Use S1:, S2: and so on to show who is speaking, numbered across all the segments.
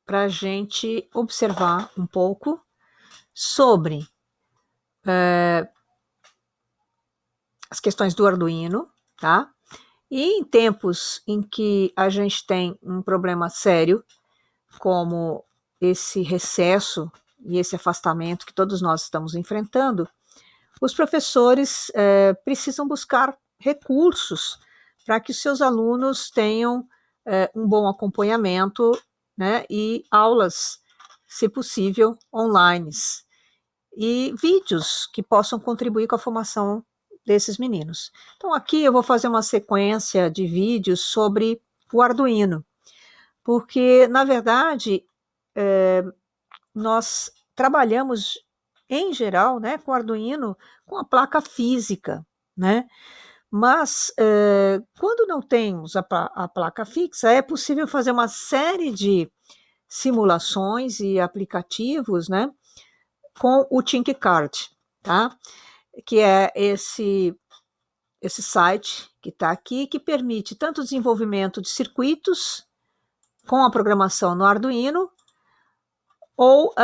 S1: para a gente observar um pouco sobre as questões do Arduino, tá? E em tempos em que a gente tem um problema sério, como esse recesso e esse afastamento que todos nós estamos enfrentando, os professores precisam buscar recursos para que os seus alunos tenham um bom acompanhamento, né, e aulas, se possível, online, e vídeos que possam contribuir com a formação desses meninos. Então, aqui eu vou fazer uma sequência de vídeos sobre o Arduino, porque, na verdade, nós trabalhamos, em geral, né, com o Arduino, com a placa física, né? Mas, quando não temos a placa fixa, é possível fazer uma série de simulações e aplicativos, né, com o ThinkCard, tá? Que é esse site que está aqui, que permite tanto o desenvolvimento de circuitos com a programação no Arduino, ou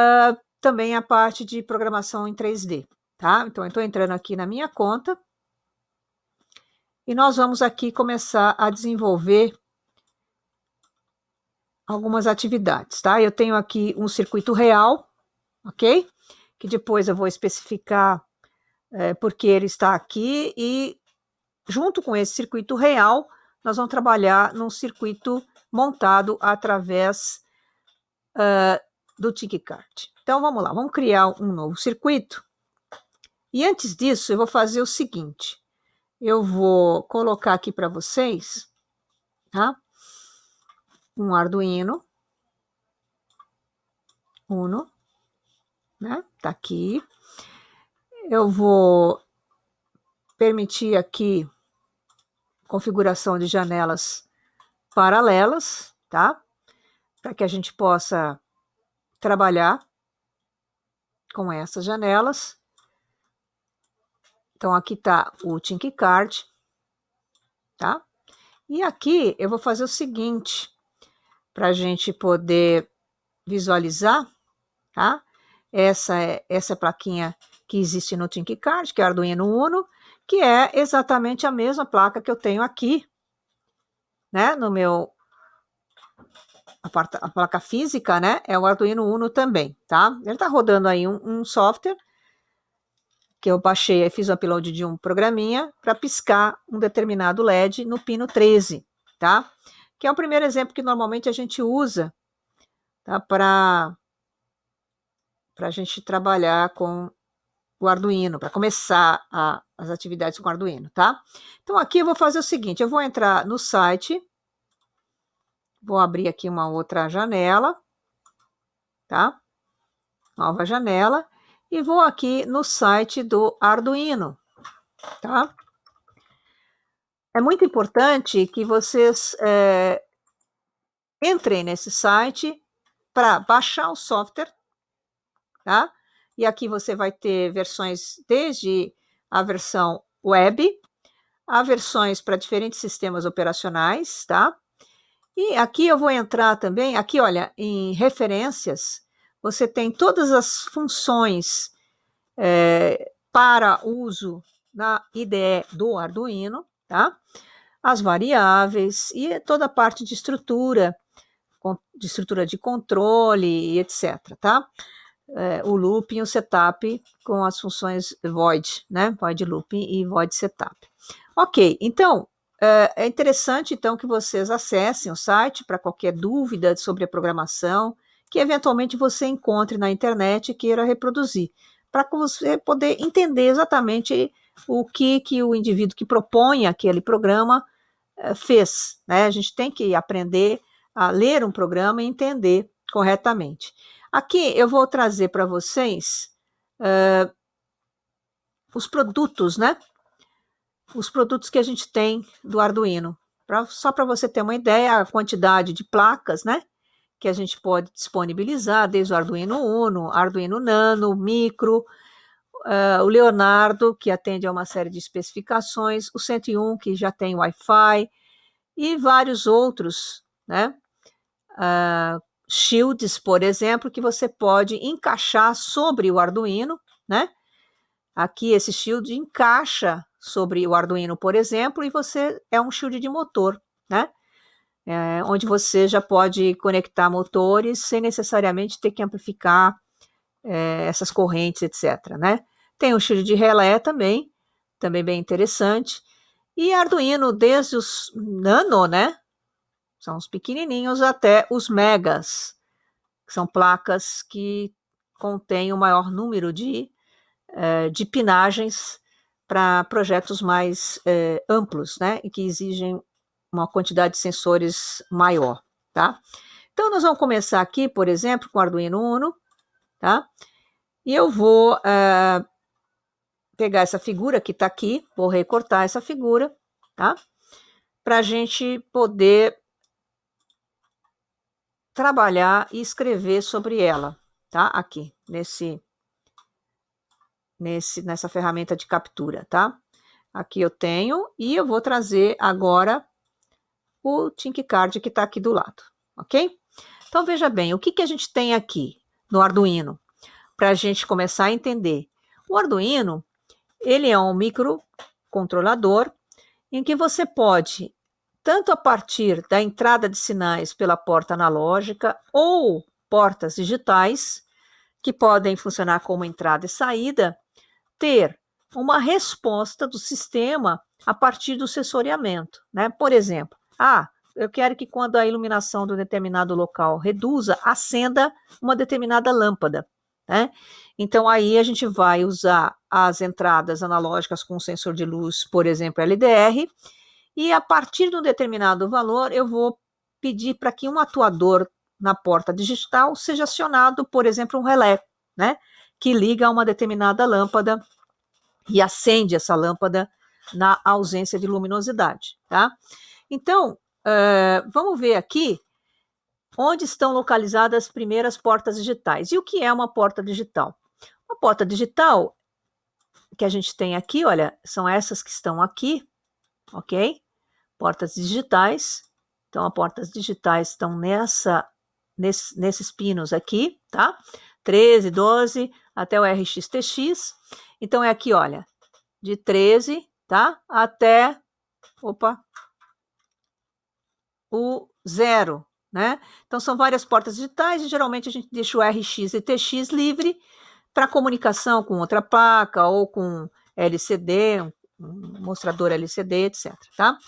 S1: também a parte de programação em 3D, tá? Então, eu estou entrando aqui na minha conta, e nós vamos aqui começar a desenvolver algumas atividades, tá? Eu tenho aqui um circuito real, ok? Que depois eu vou especificar porque ele está aqui, e junto com esse circuito real, nós vamos trabalhar num circuito montado através do ThinkCard. Então, vamos lá, vamos criar um novo circuito. E antes disso, eu vou fazer o seguinte, eu vou colocar aqui para vocês, tá? Um Arduino Uno, né? Tá aqui. Eu vou permitir aqui configuração de janelas paralelas, tá? Para que a gente possa trabalhar com essas janelas. Então, aqui está o ThinkCard, tá? E aqui eu vou fazer o seguinte, para a gente poder visualizar, tá? Essa plaquinha que existe no ThinkCard, que é a Arduino Uno, que é exatamente a mesma placa que eu tenho aqui, né? No meu a placa física, né? É o Arduino Uno também, tá? Ele está rodando aí um software que eu baixei e fiz o upload de um programinha para piscar um determinado LED no pino 13, tá? Que é o primeiro exemplo que normalmente a gente usa, tá? Para a gente trabalhar com o Arduino, para começar as atividades com o Arduino, tá? Então, aqui eu vou fazer o seguinte, eu vou entrar no site, vou abrir aqui uma outra janela, tá? Nova janela, e vou aqui no site do Arduino, tá? É muito importante que vocês entrem nesse site para baixar o software, tá? E aqui você vai ter versões desde a versão web, a versões para diferentes sistemas operacionais, tá? E aqui eu vou entrar também, aqui olha, em referências, você tem todas as funções para uso na IDE do Arduino, tá? As variáveis e toda a parte de estrutura de controle e etc, tá? O looping e o setup com as funções void, né? Void looping e void setup. Ok, então, é interessante então que vocês acessem o site para qualquer dúvida sobre a programação, que eventualmente você encontre na internet e queira reproduzir, para você poder entender exatamente o que o indivíduo que propõe aquele programa fez, né? A gente tem que aprender a ler um programa e entender corretamente. Aqui eu vou trazer para vocês os produtos, né? Os produtos que a gente tem do Arduino. Só para você ter uma ideia, a quantidade de placas, né? Que a gente pode disponibilizar, desde o Arduino Uno, Arduino Nano, Micro, o Leonardo, que atende a uma série de especificações, o 101, que já tem Wi-Fi, e vários outros, né? shields, por exemplo, que você pode encaixar sobre o Arduino, né? Aqui esse shield encaixa sobre o Arduino, por exemplo, e você é um shield de motor, né? Onde você já pode conectar motores sem necessariamente ter que amplificar essas correntes, etc, né? Tem o shield de relé também bem interessante. E Arduino, desde os nano, né? São os pequenininhos até os megas, que são placas que contêm o maior número de pinagens para projetos mais amplos, né? E que exigem uma quantidade de sensores maior, tá? Então, nós vamos começar aqui, por exemplo, com o Arduino Uno, tá? E eu vou pegar essa figura que está aqui, vou recortar essa figura, tá? Para a gente poder trabalhar e escrever sobre ela, tá? Aqui, nessa ferramenta de captura, tá? Aqui eu tenho, e eu vou trazer agora o ThinkCard que está aqui do lado, ok? Então, veja bem, o que a gente tem aqui no Arduino, para a gente começar a entender. O Arduino, ele é um microcontrolador em que você pode, tanto a partir da entrada de sinais pela porta analógica ou portas digitais, que podem funcionar como entrada e saída, ter uma resposta do sistema a partir do sensoriamento, né? Por exemplo, eu quero que quando a iluminação de um determinado local reduza, acenda uma determinada lâmpada, né? Então aí a gente vai usar as entradas analógicas com sensor de luz, por exemplo, LDR, e a partir de um determinado valor eu vou pedir para que um atuador na porta digital seja acionado, por exemplo, um relé, né? Que liga a uma determinada lâmpada e acende essa lâmpada na ausência de luminosidade, tá? Então, vamos ver aqui onde estão localizadas as primeiras portas digitais. E o que é uma porta digital? Uma porta digital que a gente tem aqui, olha, são essas que estão aqui, ok? Portas digitais. Então, as portas digitais estão nesses pinos aqui, tá? 13, 12, até o RXTX. Então, é aqui, olha, de 13, tá? Até, o 0, né? Então, são várias portas digitais e geralmente a gente deixa o RX e TX livre para comunicação com outra placa ou com LCD, um mostrador LCD, etc, tá?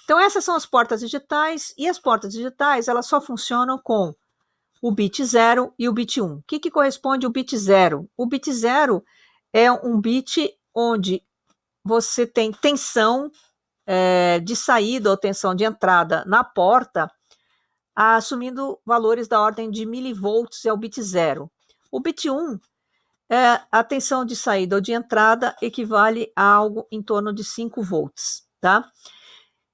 S1: Então, essas são as portas digitais, e as portas digitais, elas só funcionam com o bit 0 e o bit 1. O que corresponde ao bit 0? O bit 0 é um bit onde você tem tensão de saída ou tensão de entrada na porta, assumindo valores da ordem de milivolts, é o bit 0. O bit 1 a tensão de saída ou de entrada equivale a algo em torno de 5 volts, tá?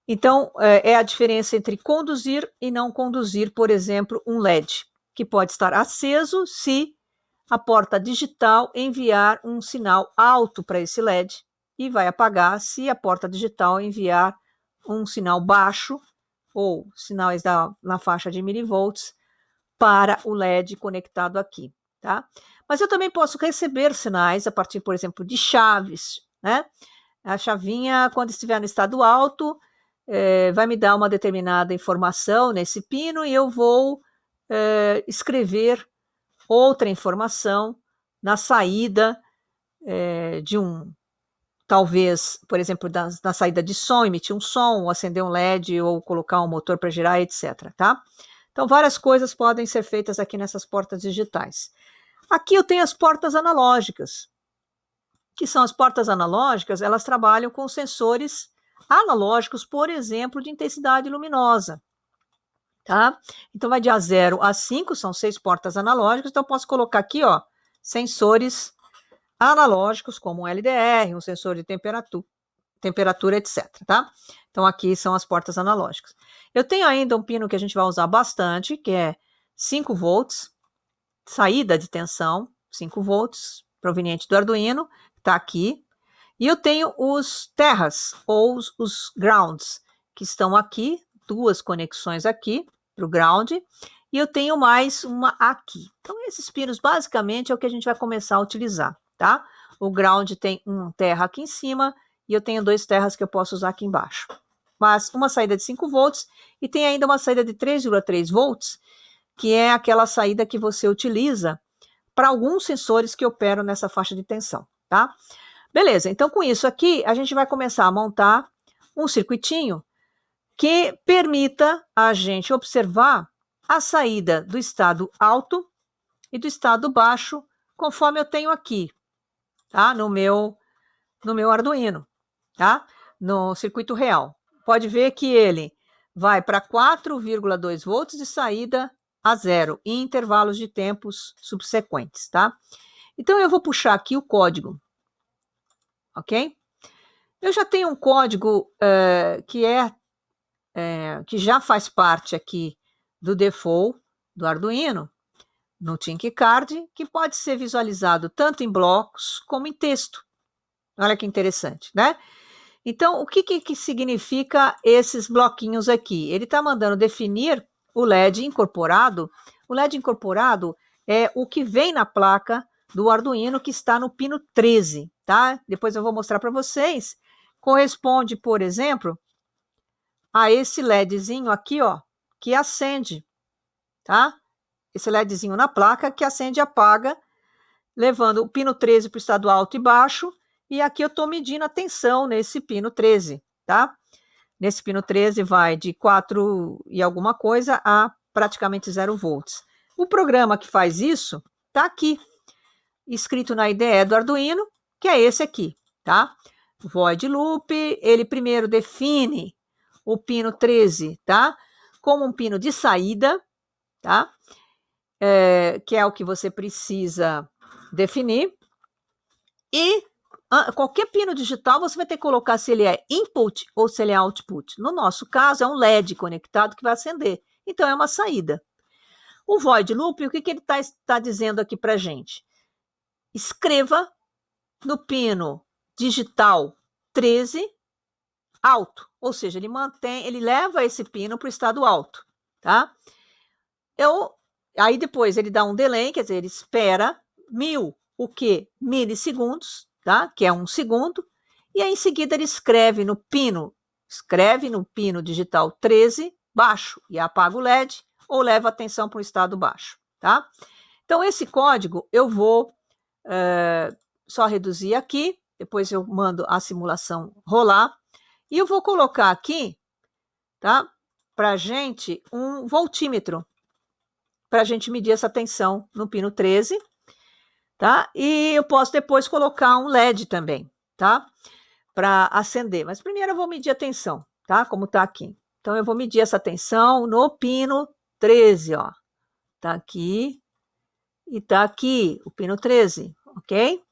S1: Então, é a diferença entre conduzir e não conduzir, por exemplo, um LED, que pode estar aceso se a porta digital enviar um sinal alto para esse LED e vai apagar se a porta digital enviar um sinal baixo ou sinais na faixa de milivolts para o LED conectado aqui, tá? Mas eu também posso receber sinais a partir, por exemplo, de chaves, né? A chavinha, quando estiver no estado alto, vai me dar uma determinada informação nesse pino e eu vou escrever outra informação na saída de talvez, por exemplo, na saída de som, emitir um som, ou acender um LED, ou colocar um motor para girar, etc, tá? Então, várias coisas podem ser feitas aqui nessas portas digitais. Aqui eu tenho as portas analógicas, que são as portas analógicas, elas trabalham com sensores analógicos, por exemplo, de intensidade luminosa, tá? Então, vai de A0 a 5, são 6 portas analógicas, então eu posso colocar aqui, ó, sensores analógicos, como um LDR, um sensor de temperatura, etc, tá? Então, aqui são as portas analógicas. Eu tenho ainda um pino que a gente vai usar bastante, que é 5 volts, saída de tensão, 5 volts, proveniente do Arduino, tá aqui. E eu tenho os terras, ou os grounds, que estão aqui, 2 conexões aqui para o ground, e eu tenho mais uma aqui. Então, esses pinos, basicamente, é o que a gente vai começar a utilizar, tá? O ground tem um terra aqui em cima, e eu tenho 2 terras que eu posso usar aqui embaixo. Mas uma saída de 5 volts, e tem ainda uma saída de 3,3 volts, que é aquela saída que você utiliza para alguns sensores que operam nessa faixa de tensão, tá? Beleza, então com isso aqui, a gente vai começar a montar um circuitinho que permita a gente observar a saída do estado alto e do estado baixo, conforme eu tenho aqui, tá? No meu Arduino, tá? No circuito real. Pode ver que ele vai para 4,2 volts de saída a 0, em intervalos de tempos subsequentes, tá? Então, eu vou puxar aqui o código, ok? Eu já tenho um código que já faz parte aqui do default do Arduino, no ThinkCard, que pode ser visualizado tanto em blocos como em texto. Olha que interessante, né? Então, o que significa esses bloquinhos aqui? Ele está mandando definir o LED incorporado. O LED incorporado é o que vem na placa do Arduino que está no pino 13, tá? Depois eu vou mostrar para vocês. Corresponde, por exemplo, a esse LEDzinho aqui, ó, que acende, tá? Esse LEDzinho na placa que acende e apaga, levando o pino 13 para o estado alto e baixo, e aqui eu estou medindo a tensão nesse pino 13, tá? Nesse pino 13 vai de 4 e alguma coisa a praticamente 0 volts. O programa que faz isso está aqui, escrito na IDE do Arduino, que é esse aqui, tá? Void loop, ele primeiro define o pino 13, tá? Como um pino de saída, tá? Que é o que você precisa definir. E qualquer pino digital você vai ter que colocar se ele é input ou se ele é output. No nosso caso, é um LED conectado que vai acender. Então, é uma saída. O void loop, o que ele está dizendo aqui para a gente? Escreva no pino digital 13 alto, ou seja, ele leva esse pino para o estado alto, tá? Aí depois ele dá um delay, quer dizer, ele espera 1000, o quê? Milissegundos, tá? Que é 1 segundo, e aí em seguida ele escreve no pino digital 13 baixo e apaga o LED ou leva a tensão para o estado baixo, tá? Então esse código eu vou só reduzir aqui, depois eu mando a simulação rolar, e eu vou colocar aqui, tá? Para gente um voltímetro, para a gente medir essa tensão no pino 13, tá? E eu posso depois colocar um LED também, tá? Para acender. Mas primeiro eu vou medir a tensão, tá? Como tá aqui. Então eu vou medir essa tensão no pino 13, ó. Tá aqui e tá aqui o pino 13, ok?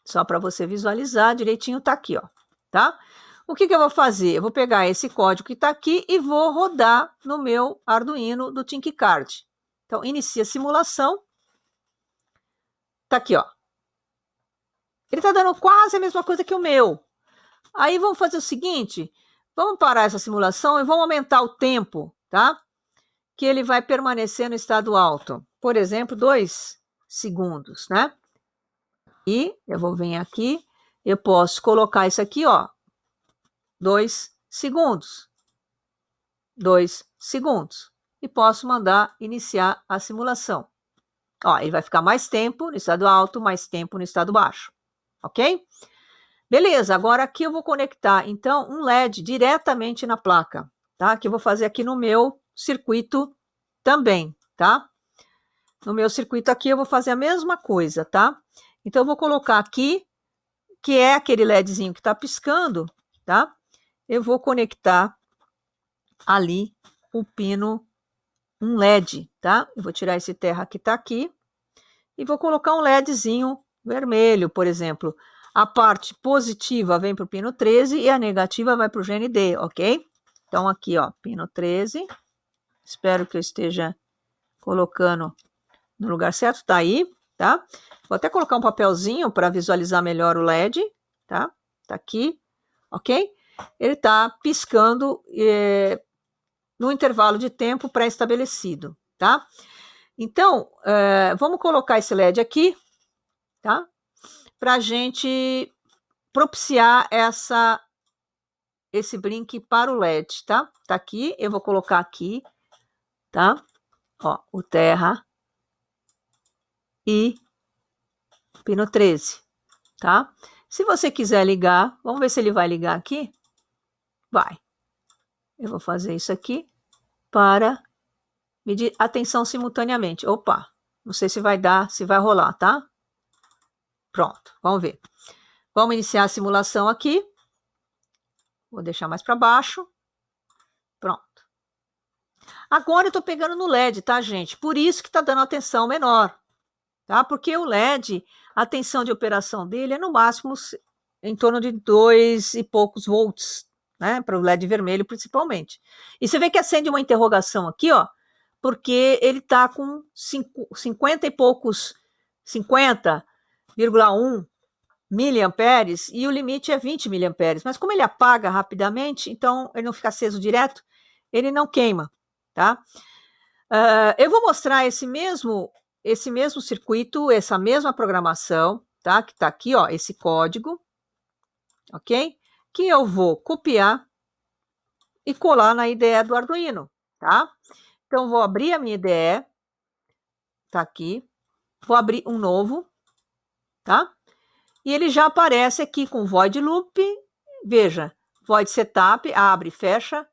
S1: Só para você visualizar direitinho, tá aqui, ó, tá? O que eu vou fazer? Eu vou pegar esse código que está aqui e vou rodar no meu Arduino do ThinkCard. Então, inicia a simulação. Tá aqui, ó. Ele está dando quase a mesma coisa que o meu. Aí vamos fazer o seguinte, vamos parar essa simulação e vamos aumentar o tempo, tá? Que ele vai permanecer no estado alto. Por exemplo, 2 segundos, né? E eu vou vir aqui, eu posso colocar isso aqui, ó, 2 segundos. 2 segundos. E posso mandar iniciar a simulação. Ó, ele vai ficar mais tempo no estado alto, mais tempo no estado baixo. Ok? Beleza, agora aqui eu vou conectar, então, um LED diretamente na placa, tá? Que eu vou fazer aqui no meu circuito também, tá? No meu circuito aqui eu vou fazer a mesma coisa, tá? Então, eu vou colocar aqui, que é aquele LEDzinho que está piscando, tá? Eu vou conectar ali o pino, um LED, tá? Eu vou tirar esse terra que está aqui e vou colocar um LEDzinho vermelho, por exemplo. A parte positiva vem para o pino 13 e a negativa vai para o GND, ok? Então, aqui, ó, pino 13. Espero que eu esteja colocando no lugar certo. Tá aí, tá? Vou até colocar um papelzinho para visualizar melhor o LED, tá? Tá aqui, ok? Ele tá piscando no intervalo de tempo pré-estabelecido, tá? Então, vamos colocar esse LED aqui, tá? Para a gente propiciar esse blink para o LED, tá? Tá aqui, eu vou colocar aqui, tá? Ó, o Terra e pino 13, tá? Se você quiser ligar, vamos ver se ele vai ligar aqui. Vai. Eu vou fazer isso aqui para medir a tensão simultaneamente. Opa, não sei se vai dar, se vai rolar, tá? Pronto, vamos ver. Vamos iniciar a simulação aqui. Vou deixar mais para baixo. Pronto. Agora eu estou pegando no LED, tá, gente? Por isso que está dando a tensão menor, tá? Porque o LED, a tensão de operação dele é no máximo em torno de 2 e poucos volts, né? Para o LED vermelho, principalmente. E você vê que acende uma interrogação aqui, ó, porque ele está com 50 e poucos, 50,1 miliamperes e o limite é 20 miliamperes. Mas como ele apaga rapidamente, então ele não fica aceso direto, ele não queima, tá? Eu vou mostrar esse mesmo circuito, essa mesma programação, tá? Que está aqui, ó, esse código, ok? Que eu vou copiar e colar na IDE do Arduino, tá? Então, vou abrir a minha IDE, tá aqui, vou abrir um novo, tá? E ele já aparece aqui com void loop, veja, void setup, abre e fecha,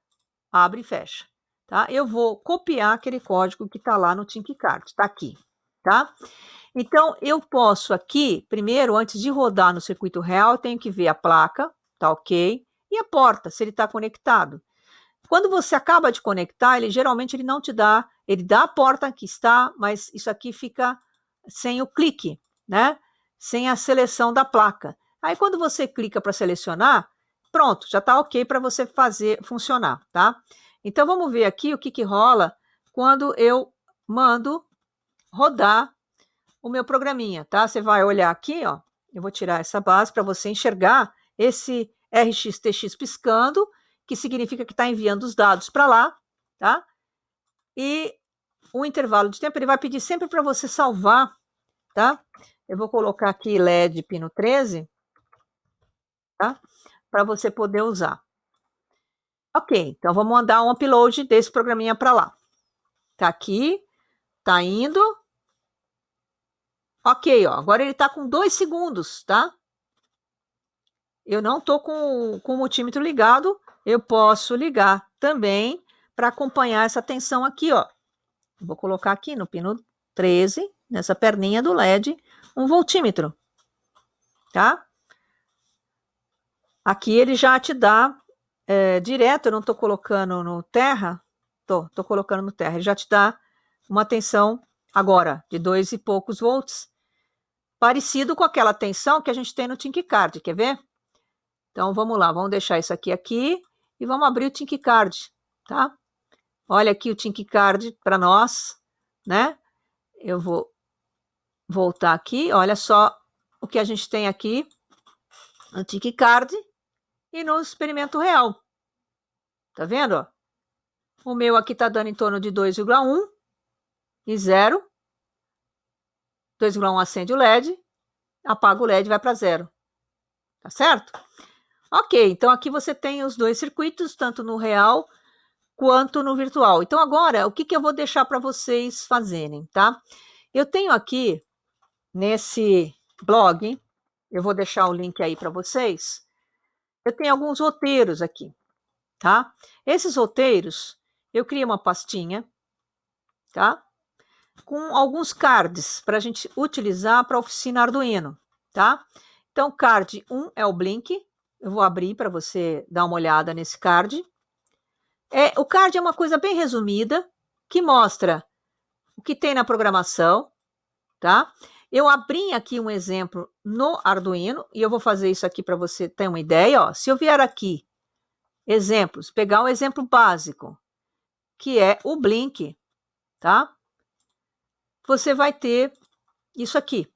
S1: tá? Eu vou copiar aquele código que está lá no ThinkCard, tá aqui, tá? Então, eu posso aqui, primeiro, antes de rodar no circuito real, eu tenho que ver a placa, tá ok? E a porta, se ele está conectado. Quando você acaba de conectar, geralmente ele não te dá, ele dá a porta que está, mas isso aqui fica sem o clique, né? Sem a seleção da placa. Aí quando você clica para selecionar, pronto, já está ok para você fazer funcionar, tá? Então vamos ver aqui o que rola quando eu mando rodar o meu programinha, tá? Você vai olhar aqui, ó, eu vou tirar essa base para você enxergar esse RxTx piscando, que significa que está enviando os dados para lá, tá? E o intervalo de tempo, ele vai pedir sempre para você salvar, tá? Eu vou colocar aqui LED pino 13, tá? Para você poder usar. Ok, então vamos mandar um upload desse programinha para lá. Tá aqui, tá indo. Ok, ó, agora ele está com 2 segundos, tá? Eu não estou com o multímetro ligado, eu posso ligar também para acompanhar essa tensão aqui, ó. Vou colocar aqui no pino 13, nessa perninha do LED, um voltímetro, tá? Aqui ele já te dá direto, eu não estou colocando no terra, tô colocando no terra, ele já te dá uma tensão agora de 2 e poucos volts, parecido com aquela tensão que a gente tem no ThinkCard, quer ver? Então, vamos lá, vamos deixar isso aqui e vamos abrir o ThinkCard, tá? Olha aqui o ThinkCard para nós, né? Eu vou voltar aqui, olha só o que a gente tem aqui no ThinkCard e no experimento real. Tá vendo? Ó? O meu aqui está dando em torno de 2,1 e 0. 2,1 acende o LED, apaga o LED e vai para 0. Tá certo? Ok, então aqui você tem os dois circuitos, tanto no real quanto no virtual. Então agora, o que eu vou deixar para vocês fazerem, tá? Eu tenho aqui, nesse blog, eu vou deixar o link aí para vocês, eu tenho alguns roteiros aqui, tá? Esses roteiros, eu criei uma pastinha, tá? Com alguns cards para a gente utilizar para a oficina Arduino, tá? Então, card 1 é o Blink, eu vou abrir para você dar uma olhada nesse card. O card é uma coisa bem resumida, que mostra o que tem na programação, tá? Eu abri aqui um exemplo no Arduino, e eu vou fazer isso aqui para você ter uma ideia, ó. Se eu vier aqui, exemplos, pegar um exemplo básico, que é o Blink, tá? Você vai ter isso aqui.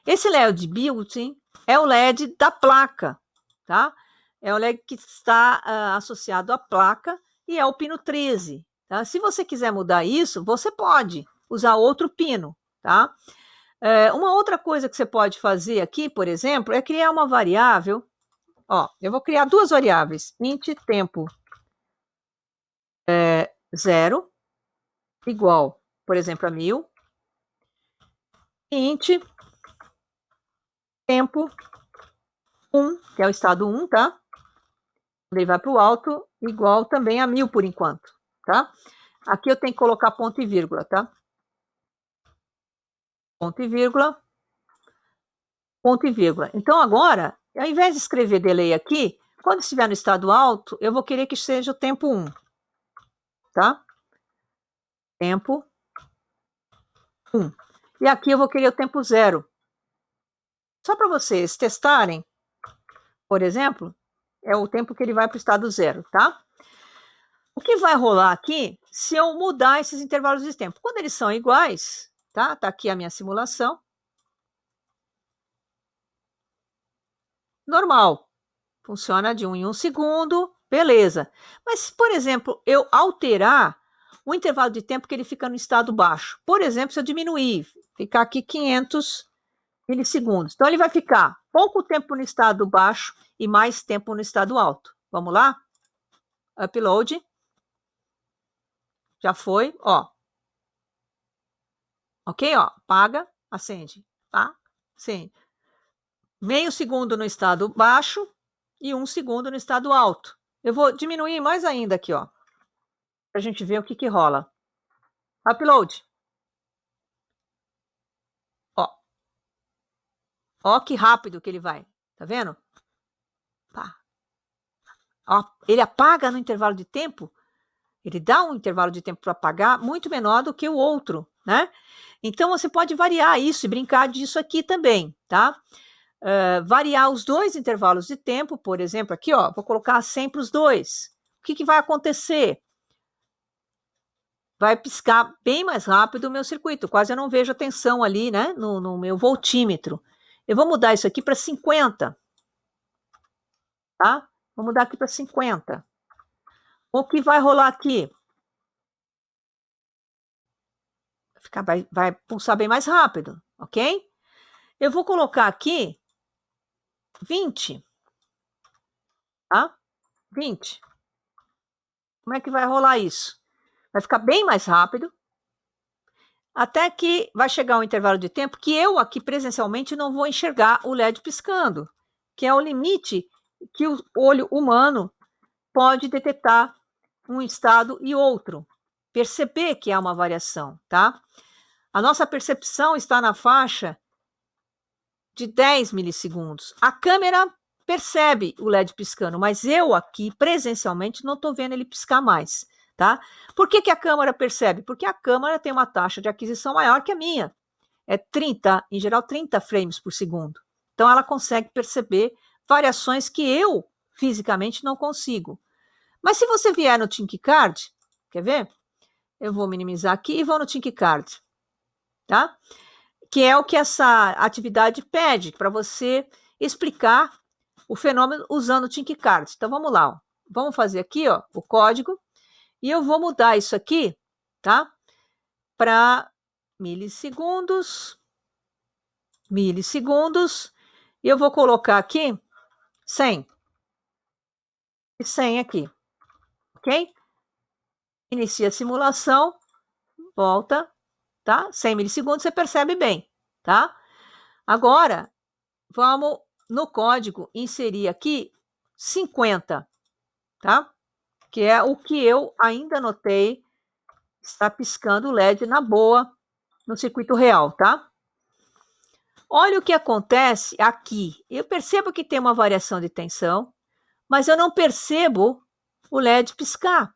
S1: Esse LED built-in é o LED da placa, tá? É o LED que está associado à placa e é o pino 13. Tá? Se você quiser mudar isso, você pode usar outro pino, tá? Uma outra coisa que você pode fazer aqui, por exemplo, é criar uma variável. Ó, eu vou criar duas variáveis, int tempo 0 igual, por exemplo, a 1000, e int tempo 1, que é o estado 1, tá? Quando ele vai para o alto, igual também a 1000 por enquanto, tá? Aqui eu tenho que colocar ponto e vírgula, tá? Ponto e vírgula, ponto e vírgula. Então, agora, ao invés de escrever delay aqui, quando estiver no estado alto, eu vou querer que seja o tempo 1, tá? Tempo 1. E aqui eu vou querer o tempo 0. Só para vocês testarem, por exemplo, é o tempo que ele vai para o estado 0, tá? O que vai rolar aqui se eu mudar esses intervalos de tempo? Quando eles são iguais, tá? Tá aqui a minha simulação. Normal. Funciona de 1 em 1 segundo, beleza. Mas se, por exemplo, eu alterar o intervalo de tempo que ele fica no estado baixo, por exemplo, se eu diminuir, ficar aqui 500 milissegundos, então ele vai ficar pouco tempo no estado baixo e mais tempo no estado alto. Vamos lá? Upload. Já foi, ó. Ok, ó. Apaga, acende. Tá? Acende. Meio segundo no estado baixo e 1 segundo no estado alto. Eu vou diminuir mais ainda aqui, ó, para a gente ver o que que rola. Upload. Ó. Ó que rápido que ele vai. Tá vendo? Pá. Ó, ele apaga no intervalo de tempo. Ele dá um intervalo de tempo para apagar muito menor do que o outro, né? Então, você pode variar isso e brincar disso aqui também, tá? Variar os dois intervalos de tempo, por exemplo, aqui, ó, vou colocar sempre os dois. O que que vai acontecer? Vai piscar bem mais rápido o meu circuito, quase eu não vejo a tensão ali, né, no meu voltímetro. Eu vou mudar isso aqui para 50, tá? Vou mudar aqui para 50. O que vai rolar aqui? Vai pulsar bem mais rápido, ok? Eu vou colocar aqui 20, tá? 20. Como é que vai rolar isso? Vai ficar bem mais rápido, até que vai chegar um intervalo de tempo que eu aqui presencialmente não vou enxergar o LED piscando, que é o limite que o olho humano pode detectar um estado e outro, perceber que há uma variação, tá? A nossa percepção está na faixa de 10 milissegundos. A câmera percebe o LED piscando, mas eu aqui presencialmente não estou vendo ele piscar mais, tá? Por que que a câmera percebe? Porque a câmera tem uma taxa de aquisição maior que a minha. É 30, em geral 30 frames por segundo. Então ela consegue perceber variações que eu fisicamente não consigo. Mas se você vier no ThinkCard, quer ver? Eu vou minimizar aqui e vou no ThinkCard, tá? Que é o que essa atividade pede, para você explicar o fenômeno usando o ThinkCard. Então vamos lá, ó. Vamos fazer aqui, ó, o código, e eu vou mudar isso aqui, tá? Para milissegundos, e eu vou colocar aqui 100, e 100 aqui, ok? Inicia a simulação, volta, tá? 100 milissegundos, você percebe bem, tá? Agora, vamos no código inserir aqui 50, tá? Que é o que eu ainda notei, está piscando o LED na boa no circuito real, tá? Olha o que acontece aqui. Eu percebo que tem uma variação de tensão, mas eu não percebo o LED piscar,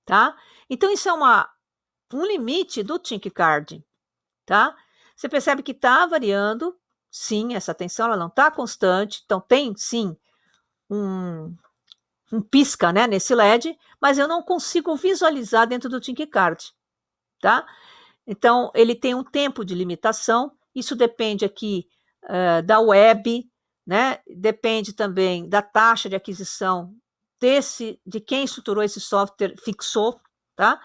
S1: tá? Então, isso é um limite do ThinkCard, tá? Você percebe que está variando, sim, essa tensão ela não está constante, então tem, sim, um pisca, né, nesse LED, mas eu não consigo visualizar dentro do ThinkCard, tá? Então, ele tem um tempo de limitação, isso depende aqui da web, né? Depende também da taxa de aquisição de quem estruturou esse software, fixou, tá?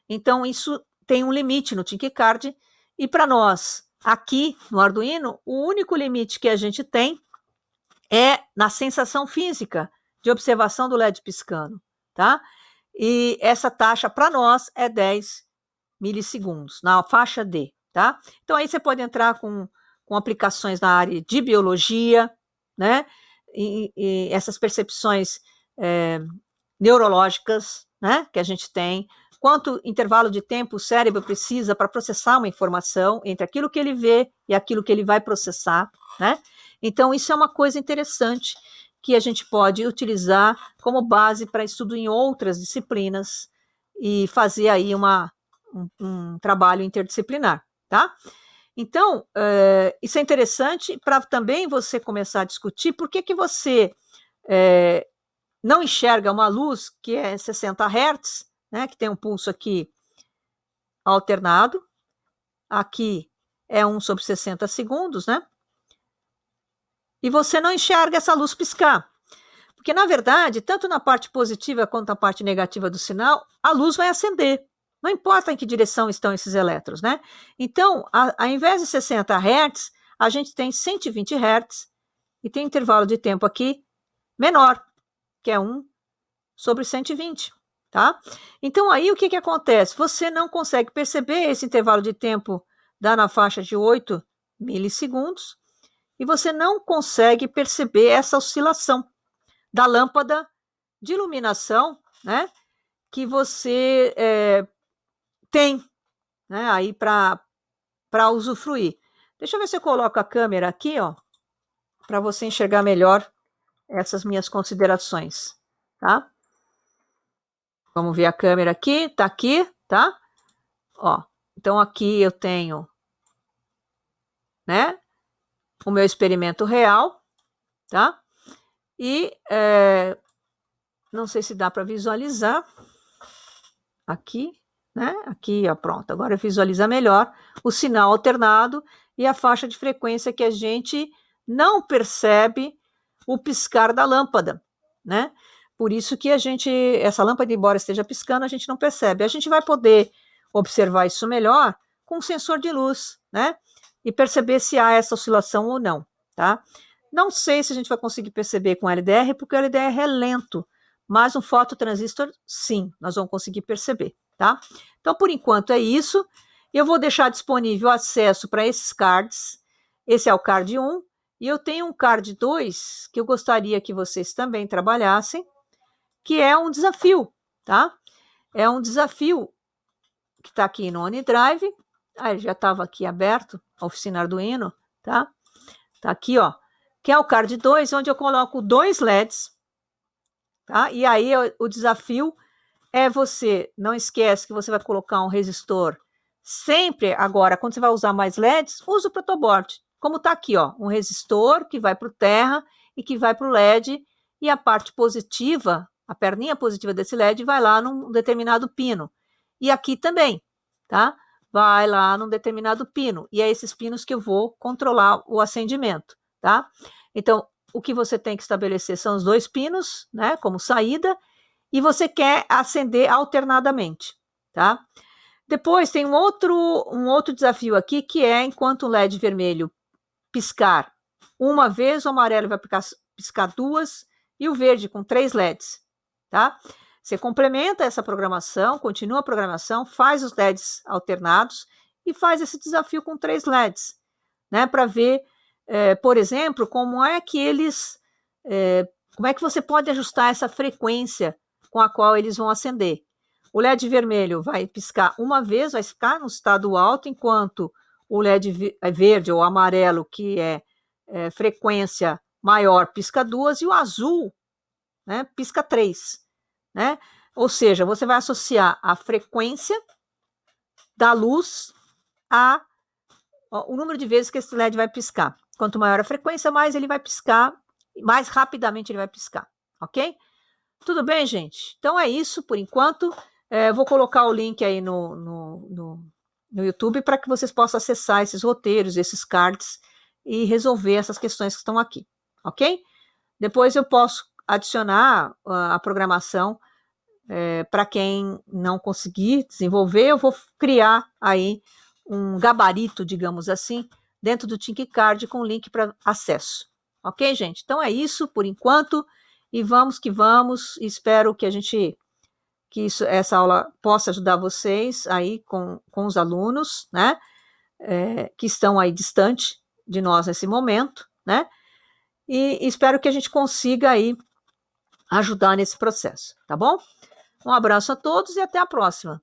S1: Então, isso tem um limite no TinkerCard, e para nós, aqui no Arduino, o único limite que a gente tem é na sensação física de observação do LED piscando, tá? E essa taxa para nós é 10 milissegundos, na faixa D, tá? Então aí você pode entrar com aplicações na área de biologia, né? E essas percepções neurológicas, né? Que a gente tem, quanto intervalo de tempo o cérebro precisa para processar uma informação entre aquilo que ele vê e aquilo que ele vai processar, né? Então, isso é uma coisa interessante que a gente pode utilizar como base para estudo em outras disciplinas e fazer aí um trabalho interdisciplinar, tá? Então, isso é interessante para também você começar a discutir por que você não enxerga uma luz que é 60 Hz, né, que tem um pulso aqui alternado, aqui é 1/60 segundos, né? E você não enxerga essa luz piscar. Porque, na verdade, tanto na parte positiva quanto na parte negativa do sinal, a luz vai acender. Não importa em que direção estão esses elétrons, né? Então, ao invés de 60 Hz, a gente tem 120 Hz e tem intervalo de tempo aqui menor, que é 1/120, tá? Então, aí o que acontece? Você não consegue perceber esse intervalo de tempo, dá na faixa de 8 milissegundos, e você não consegue perceber essa oscilação da lâmpada de iluminação, né, que você tem, né, aí para usufruir. Deixa eu ver se eu coloco a câmera aqui, ó, para você enxergar melhor essas minhas considerações, tá? Vamos ver a câmera aqui, tá aqui, tá? Ó, então aqui eu tenho, né, o meu experimento real, tá? E não sei se dá para visualizar aqui, né? Aqui, ó, pronto. Agora visualiza melhor o sinal alternado e a faixa de frequência que a gente não percebe o piscar da lâmpada, né? Por isso que essa lâmpada, embora esteja piscando, a gente não percebe. A gente vai poder observar isso melhor com um sensor de luz, né? E perceber se há essa oscilação ou não, tá? Não sei se a gente vai conseguir perceber com LDR, porque o LDR é lento, mas um fototransistor, sim, nós vamos conseguir perceber, tá? Então, por enquanto é isso. Eu vou deixar disponível acesso para esses cards. Esse é o card 1, e eu tenho um card 2 que eu gostaria que vocês também trabalhassem, que é um desafio, tá? É um desafio que está aqui no OneDrive. Ele já estava aqui aberto, a oficina Arduino, tá? Tá aqui, ó, que é o card 2, onde eu coloco 2 LEDs, tá? E aí o desafio é não esquece que você vai colocar um resistor sempre. Agora, quando você vai usar mais LEDs, usa o protoboard, como está aqui, ó, um resistor que vai para o terra e que vai para o LED, e a parte positiva, a perninha positiva desse LED vai lá num determinado pino. E aqui também, tá? Vai lá num determinado pino, e é esses pinos que eu vou controlar o acendimento, tá? Então, o que você tem que estabelecer são os 2 pinos, né, como saída, e você quer acender alternadamente, tá? Depois tem um outro desafio aqui, que é enquanto o LED vermelho piscar uma vez, o amarelo vai piscar 2 e o verde com 3 LEDs, tá? Você complementa essa programação, continua a programação, faz os LEDs alternados e faz esse desafio com 3 LEDs, né? Para ver, por exemplo, como é que você pode ajustar essa frequência com a qual eles vão acender. O LED vermelho vai piscar uma vez, vai ficar no estado alto, enquanto o LED verde ou amarelo, que é frequência maior, pisca 2, e o azul, né, pisca 3, né? Ou seja, você vai associar a frequência da luz o número de vezes que esse LED vai piscar. Quanto maior a frequência, mais ele vai piscar, mais rapidamente ele vai piscar, ok? Tudo bem, gente? Então é isso por enquanto. Vou colocar o link aí no YouTube para que vocês possam acessar esses roteiros, esses cards e resolver essas questões que estão aqui, ok? Depois eu posso adicionar a programação para quem não conseguir desenvolver, eu vou criar aí um gabarito, digamos assim, dentro do ThinkCard com link para acesso. Ok, gente? Então é isso por enquanto e vamos que vamos. Espero que essa aula possa ajudar vocês aí com os alunos, né? Que estão aí distante de nós nesse momento, né? E espero que a gente consiga aí ajudar nesse processo, tá bom? Um abraço a todos e até a próxima.